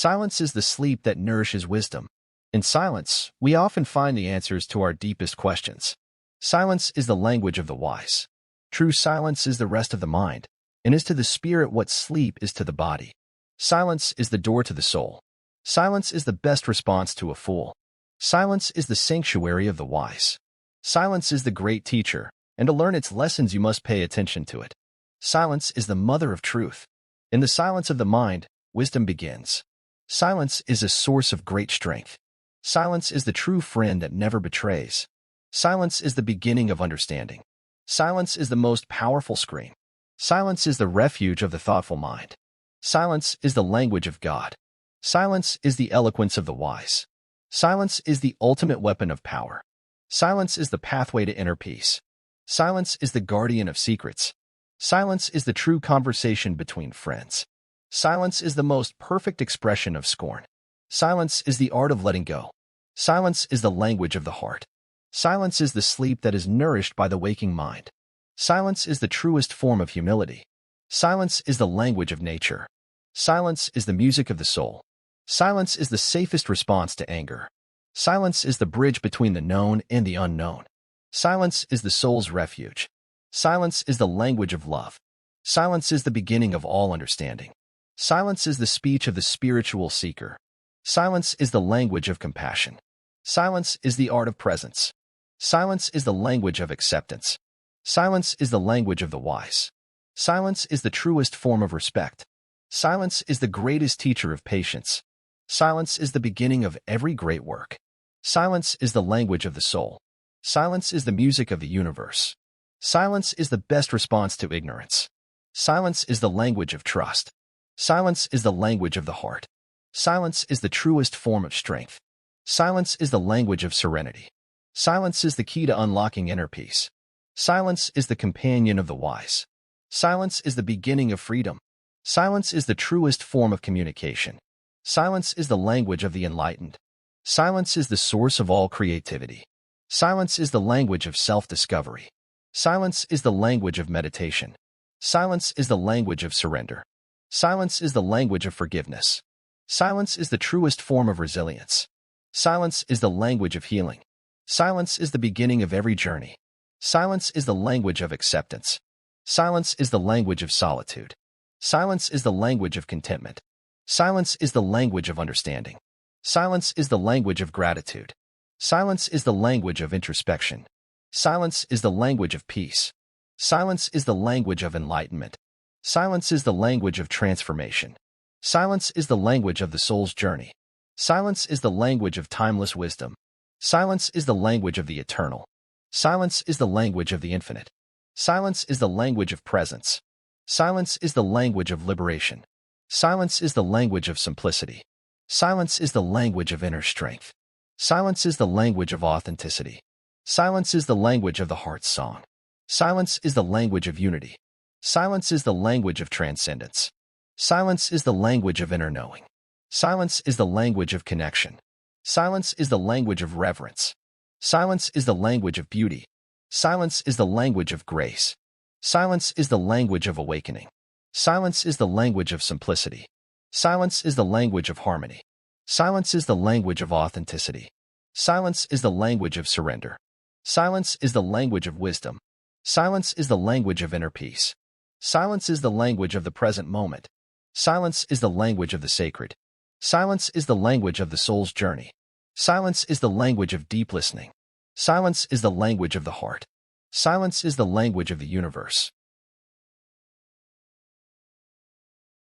Silence is the sleep that nourishes wisdom. In silence, we often find the answers to our deepest questions. Silence is the language of the wise. True silence is the rest of the mind, and is to the spirit what sleep is to the body. Silence is the door to the soul. Silence is the best response to a fool. Silence is the sanctuary of the wise. Silence is the great teacher, and to learn its lessons you must pay attention to it. Silence is the mother of truth. In the silence of the mind, wisdom begins. Silence is a source of great strength. Silence is the true friend that never betrays. Silence is the beginning of understanding. Silence is the most powerful screen. Silence is the refuge of the thoughtful mind. Silence is the language of God. Silence is the eloquence of the wise. Silence is the ultimate weapon of power. Silence is the pathway to inner peace. Silence is the guardian of secrets. Silence is the true conversation between friends. Silence is the most perfect expression of scorn. Silence is the art of letting go. Silence is the language of the heart. Silence is the sleep that is nourished by the waking mind. Silence is the truest form of humility. Silence is the language of nature. Silence is the music of the soul. Silence is the safest response to anger. Silence is the bridge between the known and the unknown. Silence is the soul's refuge. Silence is the language of love. Silence is the beginning of all understanding. Silence is the speech of the spiritual seeker. Silence is the language of compassion. Silence is the art of presence. Silence is the language of acceptance. Silence is the language of the wise. Silence is the truest form of respect. Silence is the greatest teacher of patience. Silence is the beginning of every great work. Silence is the language of the soul. Silence is the music of the universe. Silence is the best response to ignorance. Silence is the language of trust. Silence is the language of the heart. Silence is the truest form of strength. Silence is the language of serenity. Silence is the key to unlocking inner peace. Silence is the companion of the wise. Silence is the beginning of freedom. Silence is the truest form of communication. Silence is the language of the enlightened. Silence is the source of all creativity. Silence is the language of self-discovery. Silence is the language of meditation. Silence is the language of surrender. Silence is the language of forgiveness. Silence is the truest form of resilience. Silence is the language of healing. Silence is the beginning of every journey. Silence is the language of acceptance. Silence is the language of solitude. Silence is the language of contentment. Silence is the language of understanding. Silence is the language of gratitude. Silence is the language of introspection. Silence is the language of peace. Silence is the language of enlightenment. Silence is the language of transformation. Silence is the language of the soul's journey. Silence is the language of timeless wisdom. Silence is the language of the eternal. Silence is the language of the infinite. Silence is the language of presence. Silence is the language of liberation. Silence is the language of simplicity. Silence is the language of inner strength. Silence is the language of authenticity. Silence is the language of the heart's song. Silence is the language of unity. Silence is the language of transcendence. Silence is the language of inner knowing. Silence is the language of connection. Silence is the language of reverence. Silence is the language of beauty. Silence is the language of grace. Silence is the language of awakening. Silence is the language of simplicity. Silence is the language of harmony. Silence is the language of authenticity. Silence is the language of surrender. Silence is the language of wisdom. Silence is the language of inner peace. Silence is the language of the present moment. Silence is the language of the sacred. Silence is the language of the soul's journey. Silence is the language of deep listening. Silence is the language of the heart. Silence is the language of the universe.